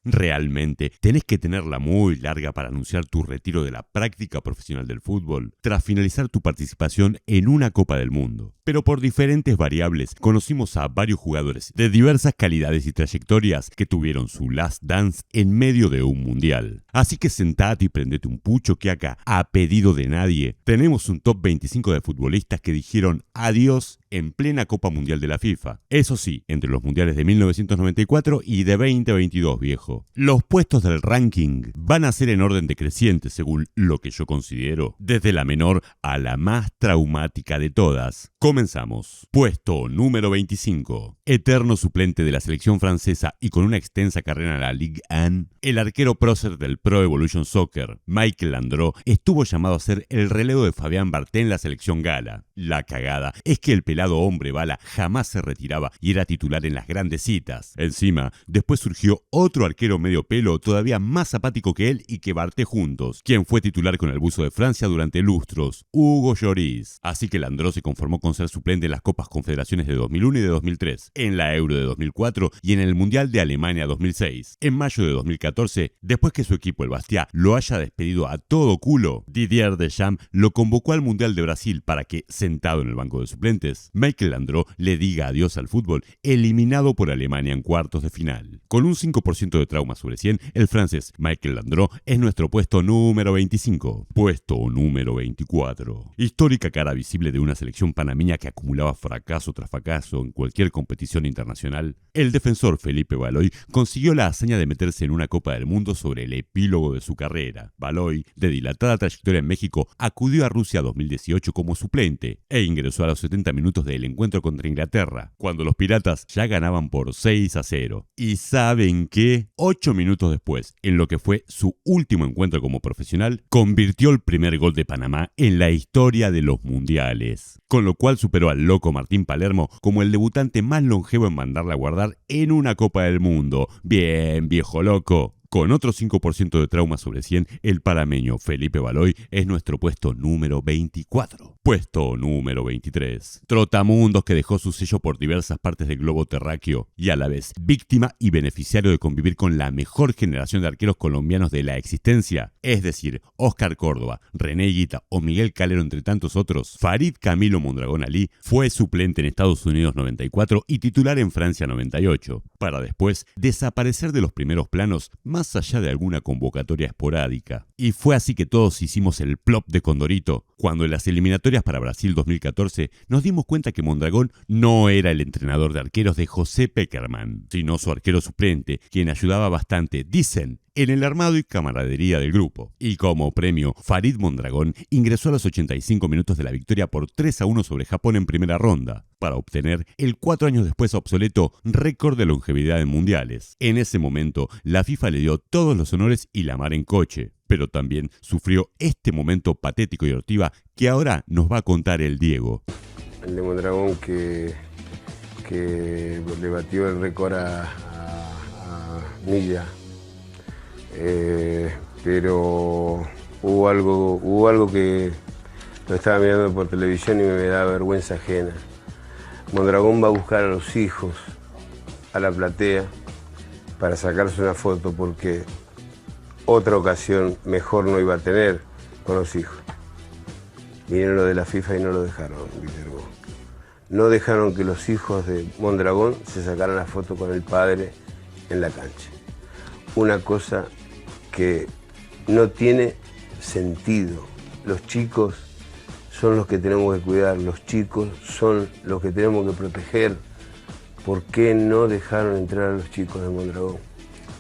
¿Realmente tenés que tenerla muy larga para anunciar tu retiro de la práctica profesional del fútbol tras finalizar tu participación en una Copa del Mundo? Pero por diferentes variables conocimos a varios jugadores de diversas calidades y trayectorias que tuvieron su last dance en medio de un mundial. Así que sentate y prendete un pucho que acá, a pedido de nadie, tenemos un top 25 de futbolistas que dijeron adiós en plena Copa Mundial de la FIFA. Eso sí, entre los mundiales de 1994 y de 2022, viejo. Los puestos del ranking van a ser en orden decreciente según lo que yo considero, desde la menor a la más traumática de todas. Comenzamos. Puesto número 25. Eterno suplente de la selección francesa y con una extensa carrera en la Ligue 1, el arquero prócer del Pro Evolution Soccer, Michael Landreau, estuvo llamado a ser el relevo de Fabien Barthez en la selección gala. La cagada es que el pelado hombre bala jamás se retiraba y era titular en las grandes citas. Encima, después surgió otro arquero medio pelo todavía más apático que él y que Barthez juntos, quien fue titular con el buzo de Francia durante lustros, Hugo Lloris. Así que Landreau se conformó con ser suplente en las Copas Confederaciones de 2001 y de 2003, en la Euro de 2004 y en el Mundial de Alemania 2006. En mayo de 2014, después que su equipo, el Bastia, lo haya despedido a todo culo, Didier Deschamps lo convocó al Mundial de Brasil para que, sentado en el banco de suplentes, Michael Landreau le diga adiós al fútbol, eliminado por Alemania en cuartos de final. Con un 5% de trauma sobre 100, el francés Michael Landreau es nuestro puesto número 25. Puesto número 24. Histórica cara visible de una selección panameña que acumulaba fracaso tras fracaso en cualquier competición internacional, el defensor Felipe Valois consiguió la hazaña de meterse en una Copa del Mundo sobre el epílogo de su carrera. Valois, de dilatada trayectoria en México, acudió a Rusia 2018 como suplente e ingresó a los 70 minutos del encuentro contra Inglaterra, cuando los piratas ya ganaban por 6-0. ¿Y saben qué? 8 minutos después, en lo que fue su último encuentro como profesional, convirtió el primer gol de Panamá en la historia de los mundiales, con lo cual superó al loco Martín Palermo como el debutante más longevo en mandarla a guardar en una Copa del Mundo. Bien, viejo loco. Con otro 5% de trauma sobre 100, el panameño Felipe Valois es nuestro puesto número 24. Puesto número 23. Trotamundos que dejó su sello por diversas partes del globo terráqueo y a la vez víctima y beneficiario de convivir con la mejor generación de arqueros colombianos de la existencia, es decir, Oscar Córdoba, René Higuita o Miguel Calero entre tantos otros. Farid Camilo Mondragón Ali fue suplente en Estados Unidos 94 y titular en Francia 98, para después desaparecer de los primeros planos más allá de alguna convocatoria esporádica. Y fue así que todos hicimos el plop de Condorito, cuando en las eliminatorias para Brasil 2014 nos dimos cuenta que Mondragón no era el entrenador de arqueros de José Peckerman, sino su arquero suplente, quien ayudaba bastante, dicen, en el armado y camaradería del grupo. Y como premio, Farid Mondragón ingresó a los 85 minutos de la victoria por 3-1 sobre Japón en primera ronda, para obtener el 4 años después obsoleto récord de longevidad en mundiales. En ese momento, la FIFA le dio todos los honores y la mar en coche, pero también sufrió este momento patético y hortiva que ahora nos va a contar el Diego. El de Mondragón que le batió el récord a Milla. Pero hubo algo que lo estaba mirando por televisión y me da vergüenza ajena. Mondragón va a buscar a los hijos a la platea para sacarse una foto porque otra ocasión mejor no iba a tener con los hijos. Vinieron los de la FIFA y no lo dejaron, Guillermo. No dejaron que los hijos de Mondragón se sacaran la foto con el padre en la cancha. Una cosa que no tiene sentido. Los chicos son los que tenemos que cuidar, los chicos son los que tenemos que proteger. ¿Por qué no dejaron entrar a los chicos de Mondragón?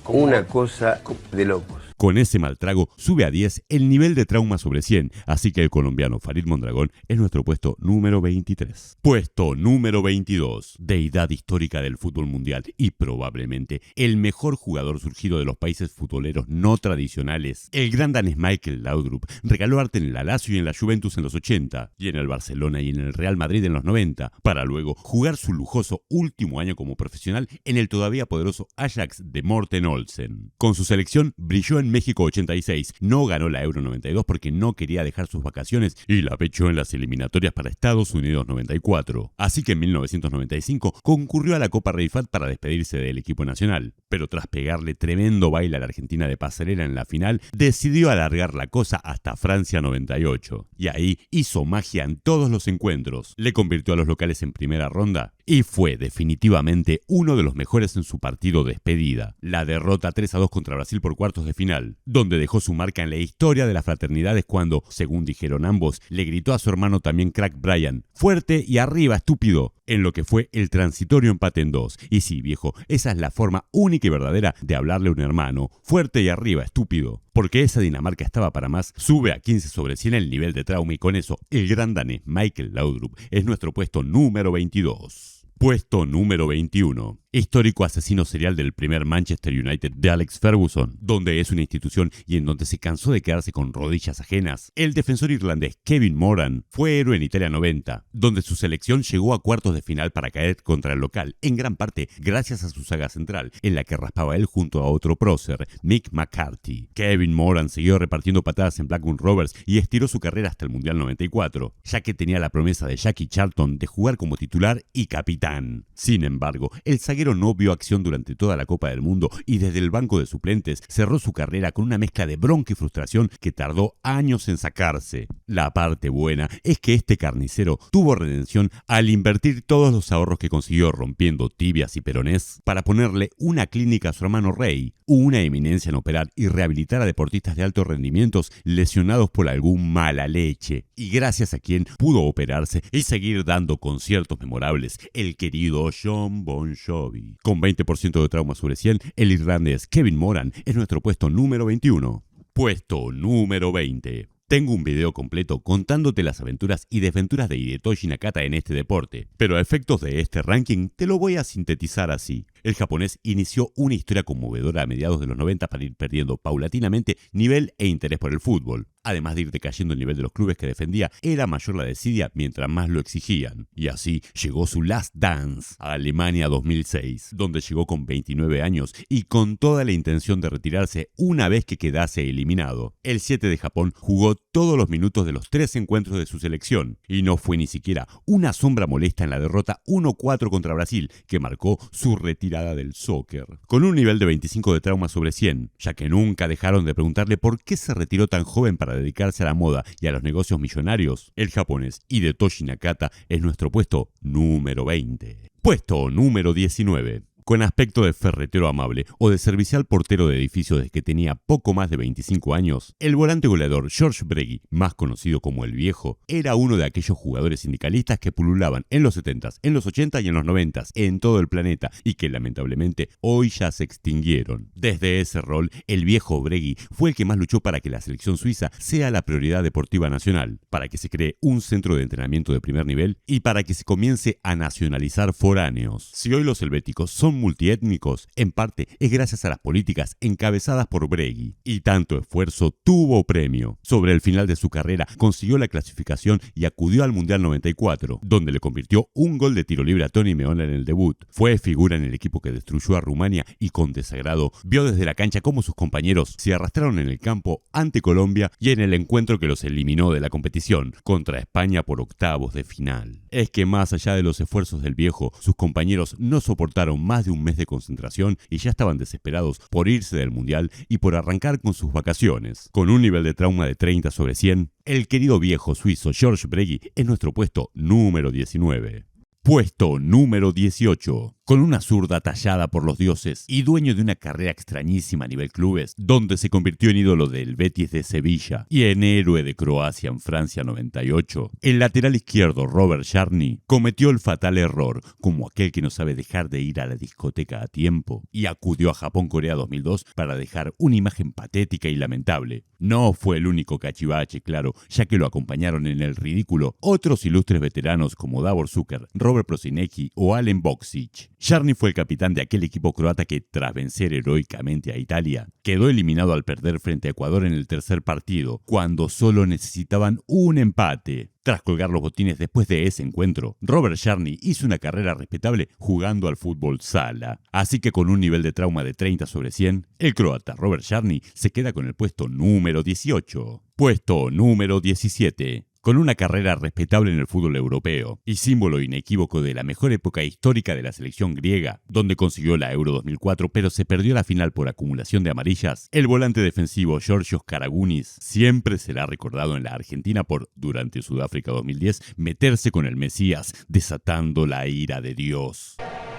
Una cosa de locos. Con ese mal trago sube a 10 el nivel de trauma sobre 100, así que el colombiano Farid Mondragón es nuestro puesto número 23. Puesto número 22, deidad histórica del fútbol mundial y probablemente el mejor jugador surgido de los países futboleros no tradicionales. El gran danés Michael Laudrup regaló arte en el Lazio y en la Juventus en los 80, y en el Barcelona y en el Real Madrid en los 90, para luego jugar su lujoso último año como profesional en el todavía poderoso Ajax de Morten Olsen. Con su selección brilló en En México 86 no ganó la Euro 92 porque no quería dejar sus vacaciones y la pechó en las eliminatorias para Estados Unidos 94. Así que en 1995 concurrió a la Copa Reifat para despedirse del equipo nacional. Pero tras pegarle tremendo baile a la Argentina de pasarela en la final, decidió alargar la cosa hasta Francia 98. Y ahí hizo magia en todos los encuentros. Le convirtió a los locales en primera ronda y fue definitivamente uno de los mejores en su partido de despedida. La derrota 3-2 contra Brasil por cuartos de final, donde dejó su marca en la historia de las fraternidades cuando, según dijeron ambos, le gritó a su hermano también crack Brian: fuerte y arriba, estúpido, en lo que fue el transitorio empate en 2. Y sí, viejo, esa es la forma única y verdadera de hablarle a un hermano: fuerte y arriba, estúpido. Porque esa Dinamarca estaba para más. Sube a 15 sobre 100 el nivel de trauma y con eso, el gran danés Michael Laudrup es nuestro puesto número 22. Puesto número 21. Histórico asesino serial del primer Manchester United de Alex Ferguson, donde es una institución y en donde se cansó de quedarse con rodillas ajenas. El defensor irlandés Kevin Moran fue héroe en Italia 90, donde su selección llegó a cuartos de final para caer contra el local, en gran parte gracias a su saga central, en la que raspaba él junto a otro prócer, Mick McCarthy. Kevin Moran siguió repartiendo patadas en Blackburn Rovers y estiró su carrera hasta el Mundial 94, ya que tenía la promesa de Jackie Charlton de jugar como titular y capitán. Sin embargo, el zaguero no vio acción durante toda la Copa del Mundo y desde el banco de suplentes cerró su carrera con una mezcla de bronca y frustración que tardó años en sacarse. La parte buena es que este carnicero tuvo redención al invertir todos los ahorros que consiguió rompiendo tibias y peronés para ponerle una clínica a su hermano Ray, una eminencia en operar y rehabilitar a deportistas de alto rendimiento lesionados por algún mala leche, y gracias a quien pudo operarse y seguir dando conciertos memorables, el querido Jon Bon Jovi. Con 20% de trauma sobre 100, el irlandés Kevin Moran es nuestro puesto número 21. Puesto número 20. Tengo un video completo contándote las aventuras y desventuras de Hidetoshi Nakata en este deporte, pero a efectos de este ranking te lo voy a sintetizar así. El japonés inició una historia conmovedora a mediados de los 90 para ir perdiendo paulatinamente nivel e interés por el fútbol. Además de ir decayendo el nivel de los clubes que defendía, era mayor la desidia mientras más lo exigían. Y así llegó su Last Dance a Alemania 2006, donde llegó con 29 años y con toda la intención de retirarse una vez que quedase eliminado. El 7 de Japón jugó todos los minutos de los 3 encuentros de su selección, y no fue ni siquiera una sombra molesta en la derrota 1-4 contra Brasil, que marcó su retirada del soccer. Con un nivel de 25 de trauma sobre 100, ya que nunca dejaron de preguntarle por qué se retiró tan joven para dedicarse a la moda y a los negocios millonarios, el japonés Hidetoshi Nakata es nuestro puesto número 20. Puesto número 19. Con aspecto de ferretero amable o de servicial portero de edificio desde que tenía poco más de 25 años, el volante goleador George Bregui, más conocido como el Viejo, era uno de aquellos jugadores sindicalistas que pululaban en los 70s, en los 80s y en los 90s en todo el planeta y que lamentablemente hoy ya se extinguieron. Desde ese rol, el Viejo Bregui fue el que más luchó para que la selección suiza sea la prioridad deportiva nacional, para que se cree un centro de entrenamiento de primer nivel y para que se comience a nacionalizar foráneos. Si hoy los helvéticos son multiétnicos, en parte es gracias a las políticas encabezadas por Bregui. Y tanto esfuerzo tuvo premio. Sobre el final de su carrera consiguió la clasificación y acudió al Mundial 94, donde le convirtió un gol de tiro libre a Toni Meola en el debut. Fue figura en el equipo que destruyó a Rumania y con desagrado vio desde la cancha cómo sus compañeros se arrastraron en el campo ante Colombia y en el encuentro que los eliminó de la competición contra España por octavos de final. Es que más allá de los esfuerzos del Viejo, sus compañeros no soportaron más de un mes de concentración y ya estaban desesperados por irse del Mundial y por arrancar con sus vacaciones. Con un nivel de trauma de 30 sobre 100, el querido viejo suizo George Bregui es nuestro puesto número 19. Puesto número 18. Con una zurda tallada por los dioses y dueño de una carrera extrañísima a nivel clubes, donde se convirtió en ídolo del Betis de Sevilla y en héroe de Croacia en Francia 98, el lateral izquierdo Robert Jarni cometió el fatal error, como aquel que no sabe dejar de ir a la discoteca a tiempo, y acudió a Japón-Corea 2002 para dejar una imagen patética y lamentable. No fue el único cachivache, claro, ya que lo acompañaron en el ridículo otros ilustres veteranos como Davor Zucker, Robert Prosinecki o Alen Boksic. Jarni fue el capitán de aquel equipo croata que, tras vencer heroicamente a Italia, quedó eliminado al perder frente a Ecuador en el tercer partido, cuando solo necesitaban un empate. Tras colgar los botines después de ese encuentro, Robert Jarni hizo una carrera respetable jugando al fútbol sala. Así que con un nivel de trauma de 30 sobre 100, el croata Robert Jarni se queda con el puesto número 18. Puesto número 17. Con una carrera respetable en el fútbol europeo y símbolo inequívoco de la mejor época histórica de la selección griega, donde consiguió la Euro 2004 pero se perdió la final por acumulación de amarillas, el volante defensivo Georgios Karagounis siempre será recordado en la Argentina por, durante Sudáfrica 2010, meterse con el Mesías, desatando la ira de Dios.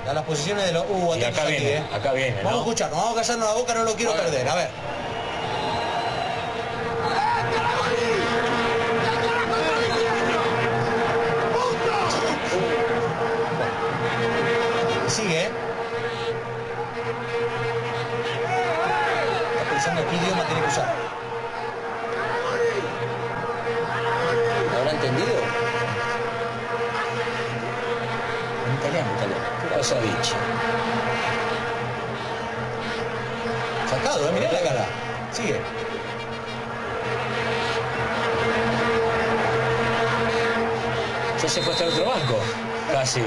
A las posiciones de los... y acá viene, acá viene, ¿no? Vamos a escucharnos, vamos a callarnos la boca, no lo quiero perder, a ver. Sigue. Está pensando qué idioma tiene que usar. ¿Lo habrá entendido? En italiano. ¿Qué cosa ha dicho? Sacado, mirá la cara. Sigue. Ya se fue hasta el otro banco. Casi.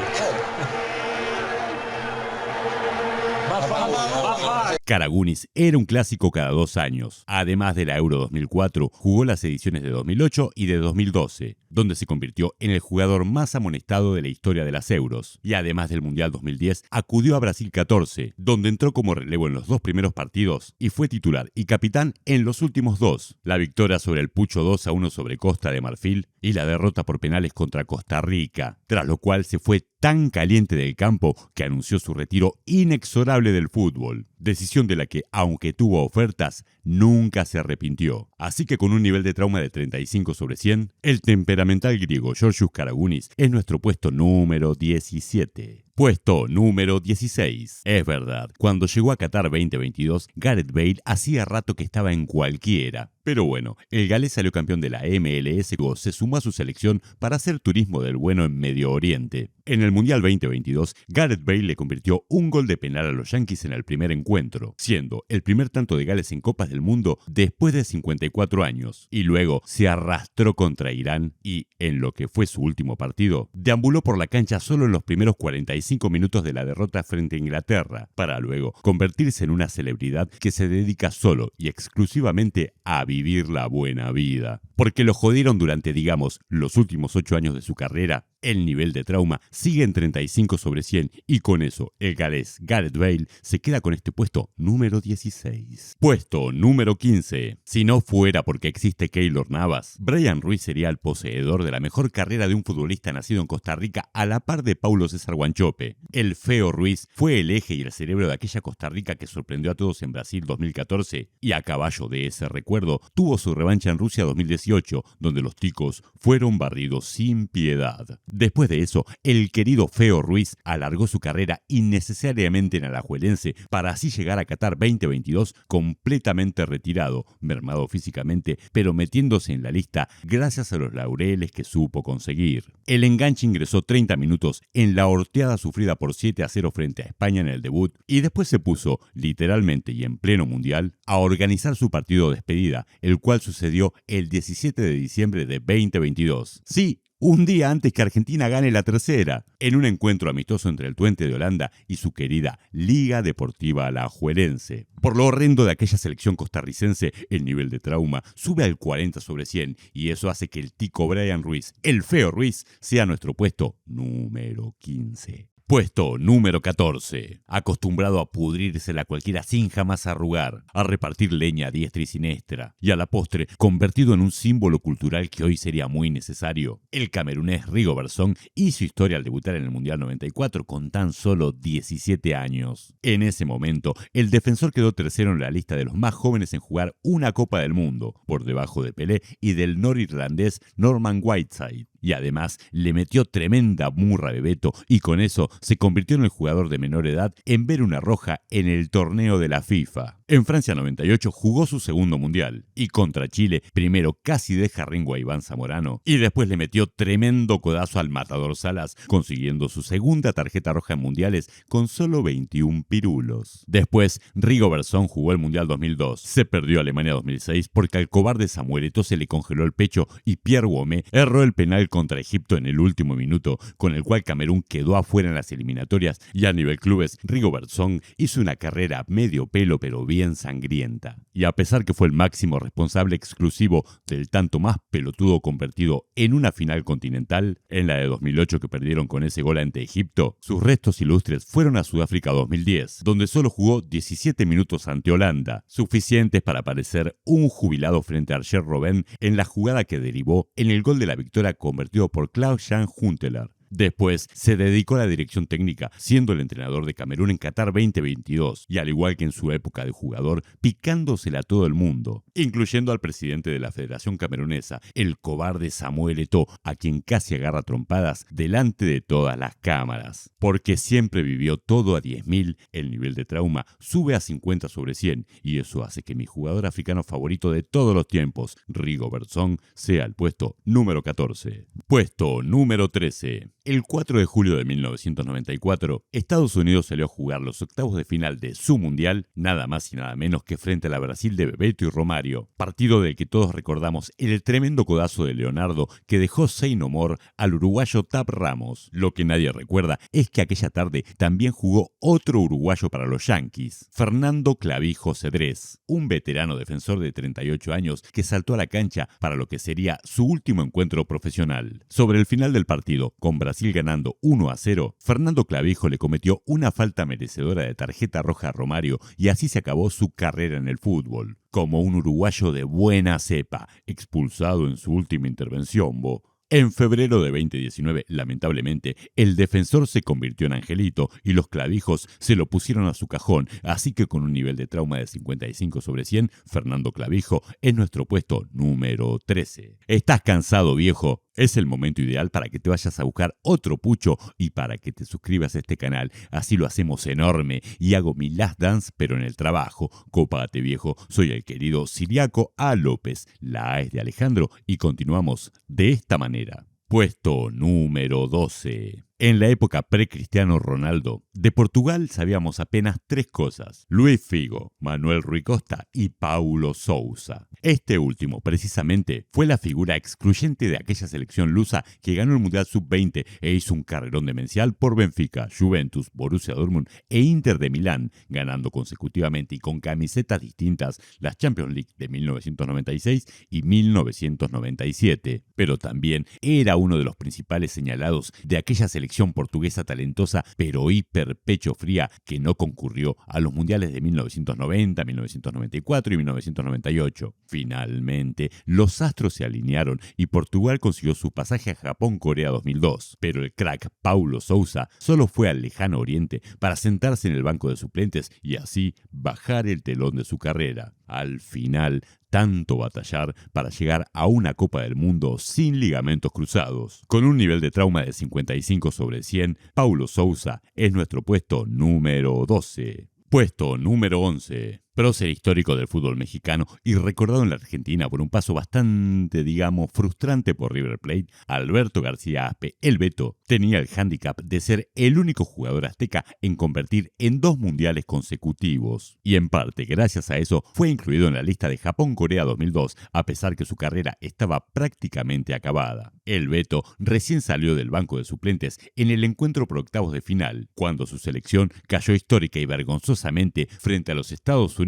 Karagounis era un clásico cada 2 años. Además de la Euro 2004, jugó las ediciones de 2008 y de 2012, donde se convirtió en el jugador más amonestado de la historia de las Euros. Y además del Mundial 2010, acudió a Brasil 14, donde entró como relevo en los 2 primeros partidos y fue titular y capitán en los últimos 2. La victoria sobre el Pucho 2-1 sobre Costa de Marfil y la derrota por penales contra Costa Rica, tras lo cual se fue tan caliente del campo que anunció su retiro inexorable del fútbol. Decisión de la que, aunque tuvo ofertas, nunca se arrepintió. Así que con un nivel de trauma de 35 sobre 100, el temperamental griego Georgios Karagounis es nuestro puesto número 17. Puesto número 16. Es verdad, cuando llegó a Qatar 2022, Gareth Bale hacía rato que estaba en cualquiera. Pero bueno, el galés salió campeón de la MLS y se sumó a su selección para hacer turismo del bueno en Medio Oriente. En el Mundial 2022, Gareth Bale le convirtió un gol de penal a los Yankees en el primer encuentro, siendo el primer tanto de Gales en Copas del Mundo después de 54 años. Y luego se arrastró contra Irán y, en lo que fue su último partido, deambuló por la cancha solo en los primeros 45 minutos de la derrota frente a Inglaterra, para luego convertirse en una celebridad que se dedica solo y exclusivamente a vivir la buena vida. Porque lo jodieron durante, digamos, los últimos 8 años de su carrera, el nivel de trauma sigue en 35 sobre 100 y con eso el galés Gareth Bale se queda con este puesto número 16. Puesto número 15. Si no fuera porque existe Keylor Navas, Brian Ruiz sería el poseedor de la mejor carrera de un futbolista nacido en Costa Rica a la par de Paulo César Wanchope. El feo Ruiz fue el eje y el cerebro de aquella Costa Rica que sorprendió a todos en Brasil 2014 y a caballo de ese recuerdo tuvo su revancha en Rusia 2018, donde los ticos fueron barridos sin piedad. Después de eso, el querido feo Ruiz alargó su carrera innecesariamente en Alajuelense para así llegar a Qatar 2022 completamente retirado, mermado físicamente, pero metiéndose en la lista gracias a los laureles que supo conseguir. El enganche ingresó 30 minutos en la horteada sufrida por 7-0 frente a España en el debut y después se puso, literalmente y en pleno mundial, a organizar su partido de despedida, el cual sucedió el 17 de diciembre de 2022. Sí, un día antes que Argentina gane la tercera, en un encuentro amistoso entre el Twente de Holanda y su querida Liga Deportiva Alajuelense. Por lo horrendo de aquella selección costarricense, el nivel de trauma sube al 40 sobre 100 y eso hace que el tico Brian Ruiz, el feo Ruiz, sea nuestro puesto número 15. Puesto número 14. Acostumbrado a pudrírsela a cualquiera sin jamás arrugar, a repartir leña a diestra y siniestra, y a la postre convertido en un símbolo cultural que hoy sería muy necesario, el camerunés Rigobert Song hizo historia al debutar en el Mundial 94 con tan solo 17 años. En ese momento, el defensor quedó tercero en la lista de los más jóvenes en jugar una Copa del Mundo, por debajo de Pelé y del norirlandés Norman Whiteside. y además le metió tremenda murra de Beto y con eso se convirtió en el jugador de menor edad en ver una roja en el torneo de la FIFA. En Francia 98 jugó su segundo mundial y contra Chile primero casi deja rengo a Iván Zamorano y después le metió tremendo codazo al matador Salas, consiguiendo su segunda tarjeta roja en mundiales con solo 21 pirulos. Después, Rigobertson jugó el Mundial 2002, se perdió Alemania 2006 porque al cobarde Samuel Eto'o se le congeló el pecho y Pierre Gomé erró el penal contra Egipto en el último minuto, con el cual Camerún quedó afuera en las eliminatorias y a nivel clubes, Rigobertson hizo una carrera medio pelo pero bien sangrienta. Y a pesar que fue el máximo responsable exclusivo del tanto más pelotudo convertido en una final continental, en la de 2008 que perdieron con ese gol ante Egipto, sus restos ilustres fueron a Sudáfrica 2010, donde solo jugó 17 minutos ante Holanda, suficientes para parecer un jubilado frente a Arjen Robben en la jugada que derivó en el gol de la victoria convertido por Klaus-Jan Huntelaar. Después se dedicó a la dirección técnica, siendo el entrenador de Camerún en Qatar 2022 y al igual que en su época de jugador, picándosela a todo el mundo, incluyendo al presidente de la Federación Camerunesa, el cobarde Samuel Eto'o, a quien casi agarra trompadas delante de todas las cámaras. Porque siempre vivió todo a 10.000, el nivel de trauma sube a 50 sobre 100 y eso hace que mi jugador africano favorito de todos los tiempos, Rigobertson, sea el puesto número 14. Puesto número 13. El 4 de julio de 1994, Estados Unidos salió a jugar los octavos de final de su mundial, nada más y nada menos que frente a la Brasil de Bebeto y Romario, partido del que todos recordamos el tremendo codazo de Leonardo que dejó say no more al uruguayo Tab Ramos. Lo que nadie recuerda es que aquella tarde también jugó otro uruguayo para los Yankees, Fernando Clavijo Cedrés, un veterano defensor de 38 años que saltó a la cancha para lo que sería su último encuentro profesional. Sobre el final del partido, con Brasil ganando 1-0, Fernando Clavijo le cometió una falta merecedora de tarjeta roja a Romario y así se acabó su carrera en el fútbol. Como un uruguayo de buena cepa, expulsado en su última intervención, En febrero de 2019, lamentablemente, el defensor se convirtió en angelito y los Clavijos se lo pusieron a su cajón, así que con un nivel de trauma de 55 sobre 100, Fernando Clavijo es nuestro puesto número 13. ¿Estás cansado, viejo? Es el momento ideal para que te vayas a buscar otro pucho y para que te suscribas a este canal. Así lo hacemos enorme y hago mi last dance pero en el trabajo. Cópate, viejo. Soy el querido Ciriaco A. López. La A es de Alejandro y continuamos de esta manera. Puesto número 12. En la época pre-Cristiano Ronaldo, de Portugal sabíamos apenas 3 cosas: Luis Figo, Manuel Rui Costa y Paulo Sousa. Este último, precisamente, fue la figura excluyente de aquella selección lusa que ganó el Mundial Sub-20 e hizo un carrerón demencial por Benfica, Juventus, Borussia Dortmund e Inter de Milán, ganando consecutivamente y con camisetas distintas las Champions League de 1996 y 1997. Pero también era uno de los principales señalados de aquella selección portuguesa talentosa pero hiper pecho fría que no concurrió a los mundiales de 1990, 1994 y 1998. Finalmente, los astros se alinearon y Portugal consiguió su pasaje a Japón-Corea 2002, pero el crack Paulo Sousa solo fue al lejano oriente para sentarse en el banco de suplentes y así bajar el telón de su carrera. Al final, tanto batallar para llegar a una Copa del Mundo sin ligamentos cruzados. Con un nivel de trauma de 55 sobre 100, Paulo Sousa es nuestro puesto número 12. Puesto número 11. Prócer histórico del fútbol mexicano y recordado en la Argentina por un paso bastante, frustrante por River Plate, Alberto García Aspe, el Beto, tenía el hándicap de ser el único jugador azteca en convertir en 2 mundiales consecutivos. Y en parte, gracias a eso, fue incluido en la lista de Japón-Corea 2002, a pesar que su carrera estaba prácticamente acabada. El Beto recién salió del banco de suplentes en el encuentro por octavos de final, cuando su selección cayó histórica y vergonzosamente frente a los Estados Unidos,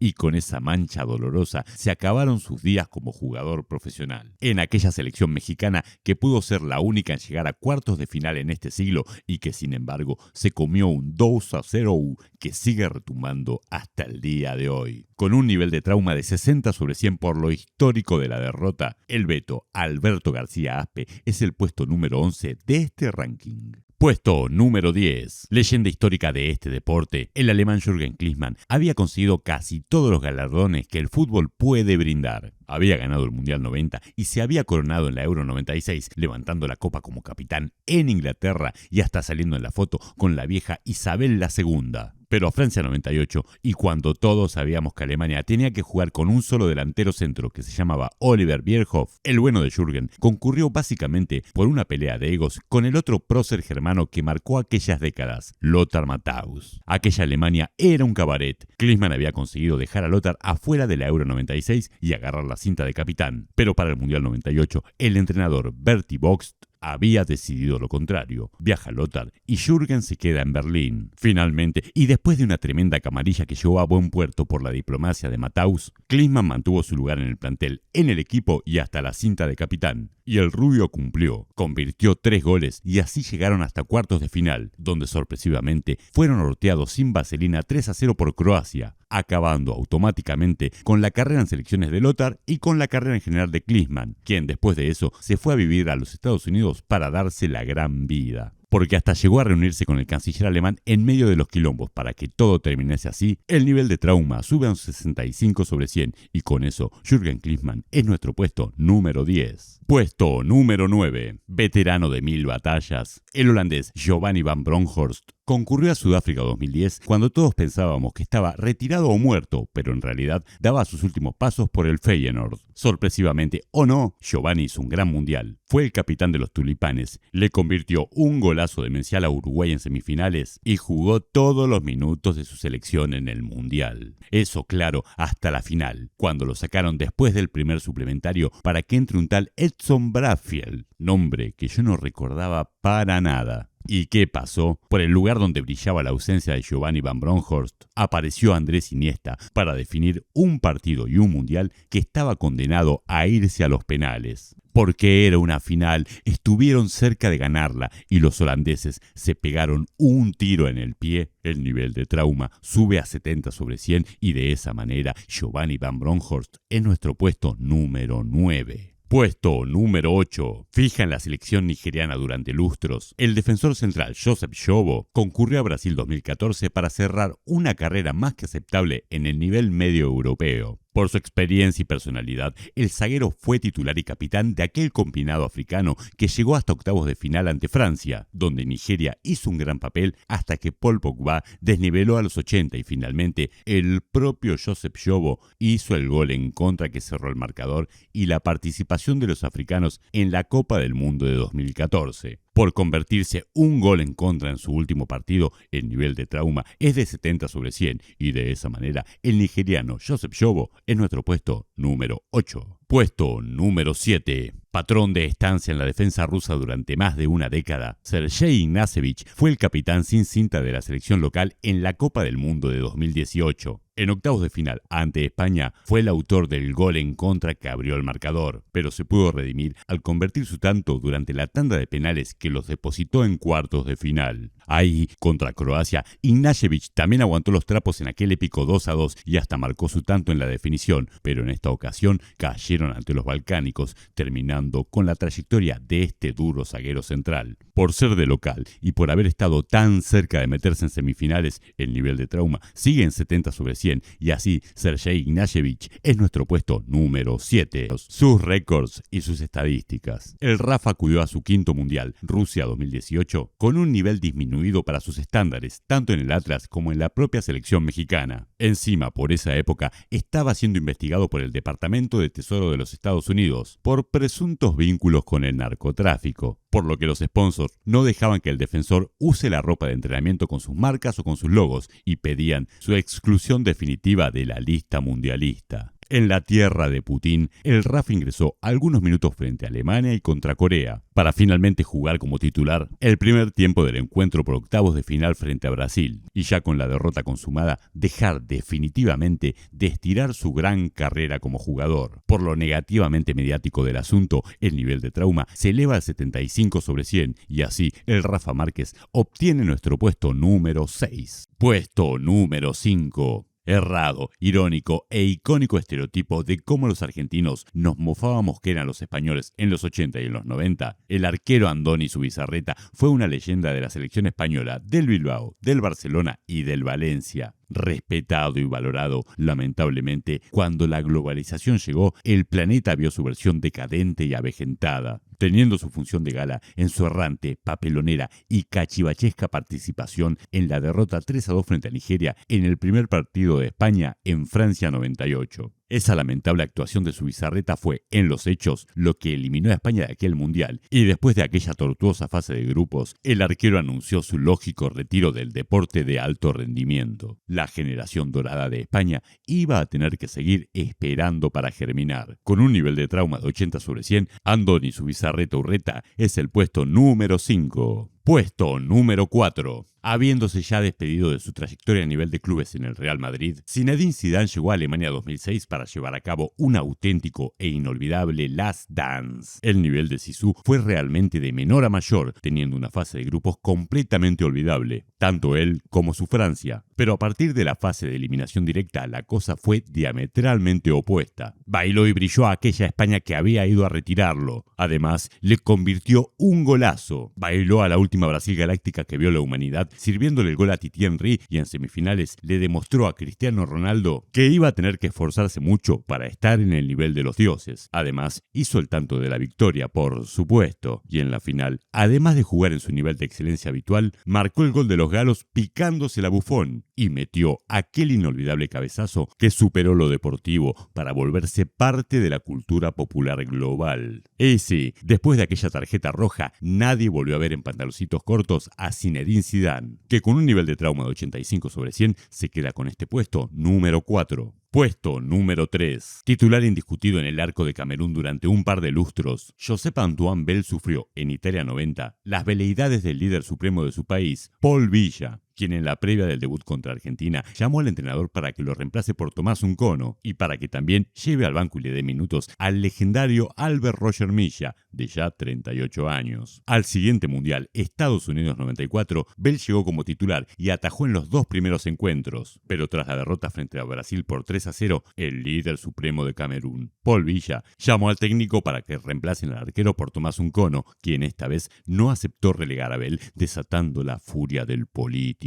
y con esa mancha dolorosa se acabaron sus días como jugador profesional. En aquella selección mexicana que pudo ser la única en llegar a cuartos de final en este siglo y que sin embargo se comió un 2-0 que sigue retumbando hasta el día de hoy. Con un nivel de trauma de 60 sobre 100 por lo histórico de la derrota, el Beto Alberto García Aspe es el puesto número 11 de este ranking. Puesto número 10. Leyenda histórica de este deporte, el alemán Jürgen Klinsmann había conseguido casi todos los galardones que el fútbol puede brindar. Había ganado el Mundial 90 y se había coronado en la Euro 96, levantando la copa como capitán en Inglaterra y hasta saliendo en la foto con la vieja Isabel II. Pero a Francia 98, y cuando todos sabíamos que Alemania tenía que jugar con un solo delantero centro que se llamaba Oliver Bierhoff, el bueno de Jürgen concurrió básicamente por una pelea de egos con el otro prócer germano que marcó aquellas décadas, Lothar Matthaus. Aquella Alemania era un cabaret. Klinsmann había conseguido dejar a Lothar afuera de la Euro 96 y agarrar la cinta de capitán, pero para el Mundial 98, el entrenador Berti Vogts había decidido lo contrario. Viaja Lothar y Jürgen se queda en Berlín. Finalmente, y después de una tremenda camarilla que llegó a buen puerto por la diplomacia de Matthaus, Klinsmann mantuvo su lugar en el plantel, en el equipo y hasta la cinta de capitán. Y el rubio cumplió, convirtió 3 goles y así llegaron hasta cuartos de final, donde sorpresivamente fueron sorteados sin vaselina 3-0 por Croacia, acabando automáticamente con la carrera en selecciones de Lothar y con la carrera en general de Klinsmann, quien después de eso se fue a vivir a los Estados Unidos para darse la gran vida. Porque hasta llegó a reunirse con el canciller alemán en medio de los quilombos. Para que todo terminase así, el nivel de trauma sube a un 65 sobre 100 y con eso Jürgen Klinsmann es nuestro puesto número 10. Puesto número 9. Veterano de 1000 batallas, el holandés Giovanni van Bronckhorst concurrió a Sudáfrica 2010 cuando todos pensábamos que estaba retirado o muerto, pero en realidad daba sus últimos pasos por el Feyenoord. Sorpresivamente o no, Giovanni hizo un gran mundial. Fue el capitán de los tulipanes, le convirtió un golazo demencial a Uruguay en semifinales y jugó todos los minutos de su selección en el mundial. Eso claro, hasta la final, cuando lo sacaron después del primer suplementario para que entre un tal Edson Brafield, nombre que yo no recordaba para nada. ¿Y qué pasó? Por el lugar donde brillaba la ausencia de Giovanni van Bronckhorst, apareció Andrés Iniesta para definir un partido y un mundial que estaba condenado a irse a los penales. Porque era una final, estuvieron cerca de ganarla y los holandeses se pegaron un tiro en el pie. El nivel de trauma sube a 70 sobre 100 y de esa manera Giovanni van Bronckhorst es nuestro puesto número 9. Puesto número 8. Fija en la selección nigeriana durante lustros, el defensor central Joseph Shobo concurrió a Brasil 2014 para cerrar una carrera más que aceptable en el nivel medio europeo. Por su experiencia y personalidad, el zaguero fue titular y capitán de aquel combinado africano que llegó hasta octavos de final ante Francia, donde Nigeria hizo un gran papel hasta que Paul Pogba desniveló a los 80 y finalmente el propio Joseph Shobo hizo el gol en contra que cerró el marcador y la participación de los africanos en la Copa del Mundo de 2014. Por convertirse un gol en contra en su último partido, el nivel de trauma es de 70 sobre 100 y de esa manera el nigeriano Joseph Shobo es nuestro puesto número 8. Puesto número 7. Patrón de estancia en la defensa rusa durante más de una década, Sergei Ignashevich fue el capitán sin cinta de la selección local en la Copa del Mundo de 2018. En octavos de final ante España fue el autor del gol en contra que abrió el marcador, pero se pudo redimir al convertir su tanto durante la tanda de penales que los depositó en cuartos de final. Ahí, contra Croacia, Ignashevich también aguantó los trapos en aquel épico 2-2 y hasta marcó su tanto en la definición, pero en esta ocasión cayeron ante los balcánicos, terminando con la trayectoria de este duro zaguero central. Por ser de local y por haber estado tan cerca de meterse en semifinales, el nivel de trauma sigue en 70 sobre 100 y así Sergei Ignashevich es nuestro puesto número 7. Sus récords y sus estadísticas. El Rafa acudió a su quinto mundial, Rusia 2018, con un nivel disminuido para sus estándares, tanto en el Atlas como en la propia selección mexicana. Encima, por esa época, estaba siendo investigado por el Departamento de Tesoro de los Estados Unidos por presuntos vínculos con el narcotráfico, por lo que los sponsors no dejaban que el defensor use la ropa de entrenamiento con sus marcas o con sus logos y pedían su exclusión definitiva de la lista mundialista. En la tierra de Putin, el Rafa ingresó algunos minutos frente a Alemania y contra Corea, para finalmente jugar como titular el primer tiempo del encuentro por octavos de final frente a Brasil, y ya con la derrota consumada, dejar definitivamente de estirar su gran carrera como jugador. Por lo negativamente mediático del asunto, el nivel de trauma se eleva al 75 sobre 100, y así el Rafa Márquez obtiene nuestro puesto número 6. Puesto número 5. Errado, irónico e icónico estereotipo de cómo los argentinos nos mofábamos que eran los españoles en los 80 y en los 90, el arquero Andoni Zubizarreta fue una leyenda de la selección española, del Bilbao, del Barcelona y del Valencia. Respetado y valorado, lamentablemente, cuando la globalización llegó, el planeta vio su versión decadente y avejentada, teniendo su función de gala en su errante, papelonera y cachivachesca participación en la derrota 3-2 frente a Nigeria en el primer partido de España en Francia 98. Esa lamentable actuación de Zubizarreta fue, en los hechos, lo que eliminó a España de aquel mundial, y después de aquella tortuosa fase de grupos, el arquero anunció su lógico retiro del deporte de alto rendimiento. La generación dorada de España iba a tener que seguir esperando para germinar. Con un nivel de trauma de 80/100, Andoni Zubizarreta Urreta es el puesto número 5. Puesto número 4. Habiéndose ya despedido de su trayectoria a nivel de clubes en el Real Madrid, Zinedine Zidane llegó a Alemania 2006 para llevar a cabo un auténtico e inolvidable Last Dance. El nivel de Zizou fue realmente de menor a mayor, teniendo una fase de grupos completamente olvidable, tanto él como su Francia. Pero a partir de la fase de eliminación directa, la cosa fue diametralmente opuesta. Bailó y brilló a aquella España que había ido a retirarlo. Además, le convirtió un golazo. Bailó a la última Brasil galáctica que vio la humanidad, sirviéndole el gol a Titi Henry, y en semifinales le demostró a Cristiano Ronaldo que iba a tener que esforzarse mucho para estar en el nivel de los dioses. Además, hizo el tanto de la victoria, por supuesto, y en la final, además de jugar en su nivel de excelencia habitual, marcó el gol de los galos picándose la Bufón y metió aquel inolvidable cabezazo que superó lo deportivo para volverse parte de la cultura popular global. Y sí, después de aquella tarjeta roja, nadie volvió a ver en pantaloncitos cortos a Zinedine Zidane, que con un nivel de trauma de 85/100 se queda con este puesto número 4. Puesto número 3. Titular indiscutido en el arco de Camerún durante un par de lustros, Josep Antoine Bell sufrió, en Italia 90, las veleidades del líder supremo de su país, Paul Villa, quien en la previa del debut contra Argentina llamó al entrenador para que lo reemplace por Tomás Uncono y para que también lleve al banco y le dé minutos al legendario Albert Roger Milla, de ya 38 años. Al siguiente mundial, Estados Unidos 94, Bell llegó como titular y atajó en los dos primeros encuentros, pero tras la derrota frente a Brasil por 3-0, el líder supremo de Camerún, Paul Villa, llamó al técnico para que reemplacen al arquero por Tomás Uncono, quien esta vez no aceptó relegar a Bell, desatando la furia del político.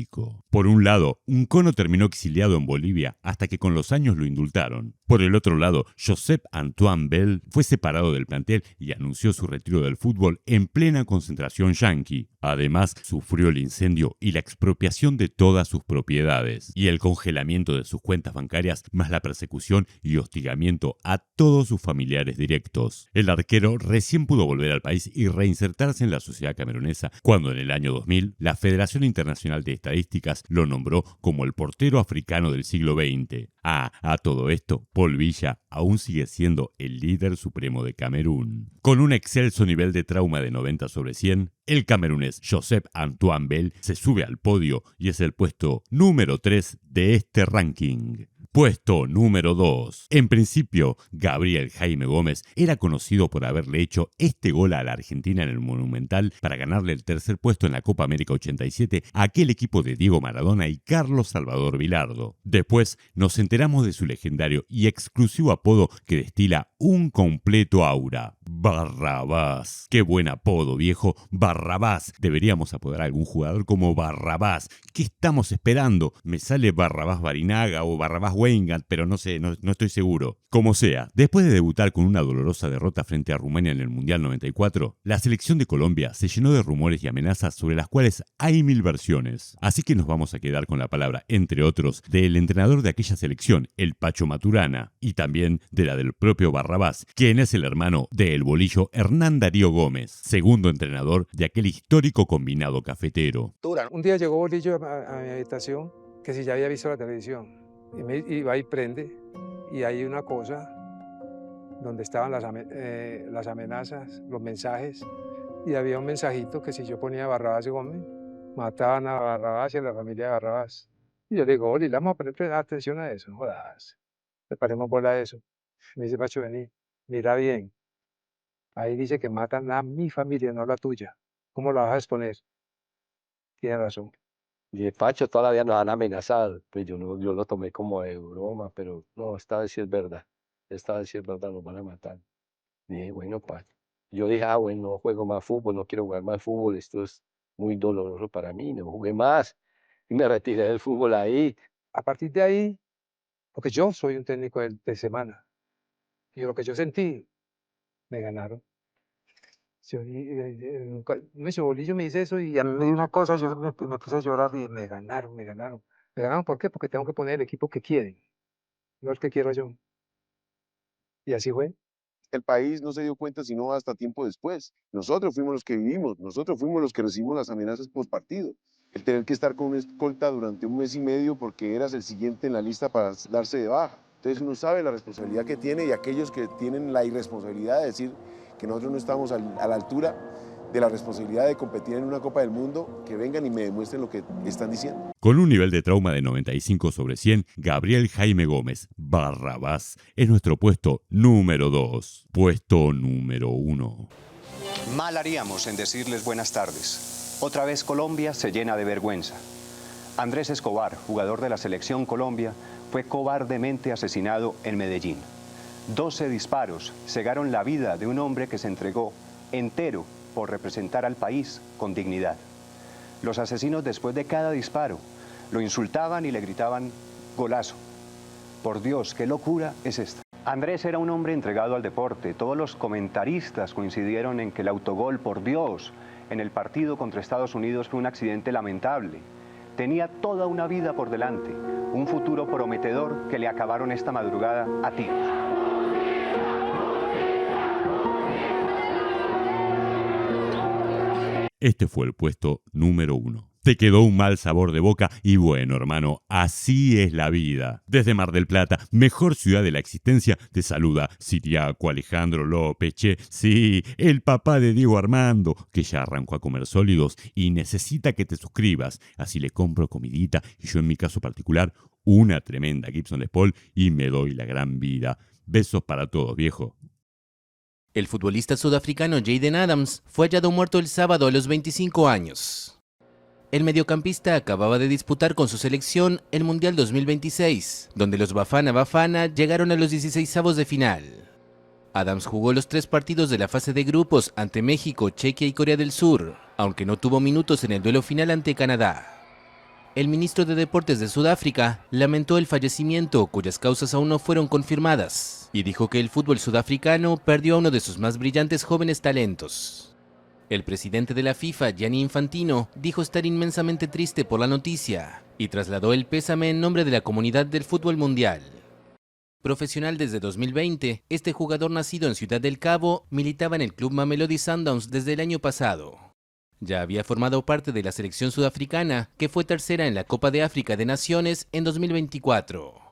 Por un lado, Uncono terminó exiliado en Bolivia hasta que con los años lo indultaron. Por el otro lado, Josep Antoine Bell fue separado del plantel y anunció su retiro del fútbol en plena concentración yanqui. Además, sufrió el incendio y la expropiación de todas sus propiedades y el congelamiento de sus cuentas bancarias, más la persecución y hostigamiento a todos sus familiares directos. El arquero recién pudo volver al país y reinsertarse en la sociedad camerunesa cuando en el año 2000 la Federación Internacional de Estadísticas lo nombró como el portero africano del siglo XX. A todo esto, Paul Villa aún sigue siendo el líder supremo de Camerún. Con un excelso nivel de trauma de 90/100, el camerunés Josep Antoine Bell se sube al podio y es el puesto número 3 de este ranking. Puesto número 2. En principio, Gabriel Jaime Gómez era conocido por haberle hecho este gol a la Argentina en el Monumental para ganarle el tercer puesto en la Copa América 87 a aquel equipo de Diego Maradona y Carlos Salvador Vilardo. Después nos enteramos de su legendario y exclusivo apodo que destila un completo aura: Barrabás. Qué buen apodo, viejo. Barrabás. Deberíamos apodar a algún jugador como Barrabás. ¿Qué estamos esperando? Me sale Barrabás Barinaga o Barrabás Weingart, pero no sé, no estoy seguro. Como sea, después de debutar con una dolorosa derrota frente a Rumania en el Mundial 94, la selección de Colombia se llenó de rumores y amenazas sobre las cuales hay 1000 versiones. Así que nos vamos a quedar con la palabra, entre otros, del entrenador de aquella selección, el Pacho Maturana, y también de la del propio Barrabás, quien es el hermano del bolillo Hernán Darío Gómez, segundo entrenador de aquel histórico combinado cafetero. Un día llegó Bolillo a mi habitación que si ya había visto la televisión y va y prende y hay una cosa donde estaban las amenazas, los mensajes, y había un mensajito que si yo ponía Barrabás Gómez, mataban a Barrabás y a la familia de Barrabás. Y yo le digo, Oli, vamos a poner atención a eso, jodas, le paremos bola a eso. Me dice, Pacho, vení, mira bien, ahí dice que matan a mi familia, no la tuya. ¿Cómo la vas a exponer? Tiene razón. Y Pacho todavía nos han amenazado, pues yo lo tomé como de broma, pero no, esta vez sí es verdad, nos van a matar. Dije, bueno, Pacho. Yo dije, bueno, no juego más fútbol, no quiero jugar más fútbol, esto es muy doloroso para mí, no jugué más. Y me retiré del fútbol ahí. A partir de ahí, porque yo soy un técnico de semana, y lo que yo sentí, me ganaron. Bolillo me dice eso y a mí me dio una cosa, yo me puse a llorar y me ganaron, me ganaron. ¿Me ganaron por qué? Porque tengo que poner el equipo que quieren, no el que quiero yo. Y así fue. El país no se dio cuenta sino hasta tiempo después. Nosotros fuimos los que vivimos, nosotros fuimos los que recibimos las amenazas post partido. El tener que estar con una escolta durante 1 mes y medio porque eras el siguiente en la lista para darse de baja. Entonces uno sabe la responsabilidad que tiene y aquellos que tienen la irresponsabilidad de decir que nosotros no estamos a la altura de la responsabilidad de competir en una Copa del Mundo, que vengan y me demuestren lo que están diciendo. Con un nivel de trauma de 95 sobre 100, Gabriel Jaime Gómez, Barrabás, es nuestro puesto número 2. Puesto número 1. Mal haríamos en decirles buenas tardes. Otra vez Colombia se llena de vergüenza. Andrés Escobar, jugador de la Selección Colombia, fue cobardemente asesinado en Medellín. 12 disparos cegaron la vida de un hombre que se entregó entero por representar al país con dignidad. Los asesinos, después de cada disparo, lo insultaban y le gritaban golazo. Por Dios, qué locura es esta. Andrés era un hombre entregado al deporte. Todos los comentaristas coincidieron en que el autogol, por Dios, en el partido contra Estados Unidos fue un accidente lamentable. Tenía toda una vida por delante, un futuro prometedor que le acabaron esta madrugada a tiros. Este fue el puesto número 1. Te quedó un mal sabor de boca y bueno, hermano, así es la vida. Desde Mar del Plata, mejor ciudad de la existencia, te saluda Siriaco Alejandro López, sí, el papá de Diego Armando, que ya arrancó a comer sólidos y necesita que te suscribas. Así le compro comidita y yo en mi caso particular, una tremenda Gibson Les Paul y me doy la gran vida. Besos para todos, viejo. El futbolista sudafricano Jayden Adams fue hallado muerto el sábado a los 25 años. El mediocampista acababa de disputar con su selección el Mundial 2026, donde los Bafana Bafana llegaron a los 16avos de final. Adams jugó los 3 partidos de la fase de grupos ante México, Chequia y Corea del Sur, aunque no tuvo minutos en el duelo final ante Canadá. El ministro de Deportes de Sudáfrica lamentó el fallecimiento, cuyas causas aún no fueron confirmadas, y dijo que el fútbol sudafricano perdió a uno de sus más brillantes jóvenes talentos. El presidente de la FIFA, Gianni Infantino, dijo estar inmensamente triste por la noticia y trasladó el pésame en nombre de la comunidad del fútbol mundial. Profesional desde 2020, este jugador nacido en Ciudad del Cabo militaba en el club Mamelodi Sundowns desde el año pasado. Ya había formado parte de la selección sudafricana, que fue tercera en la Copa de África de Naciones en 2024.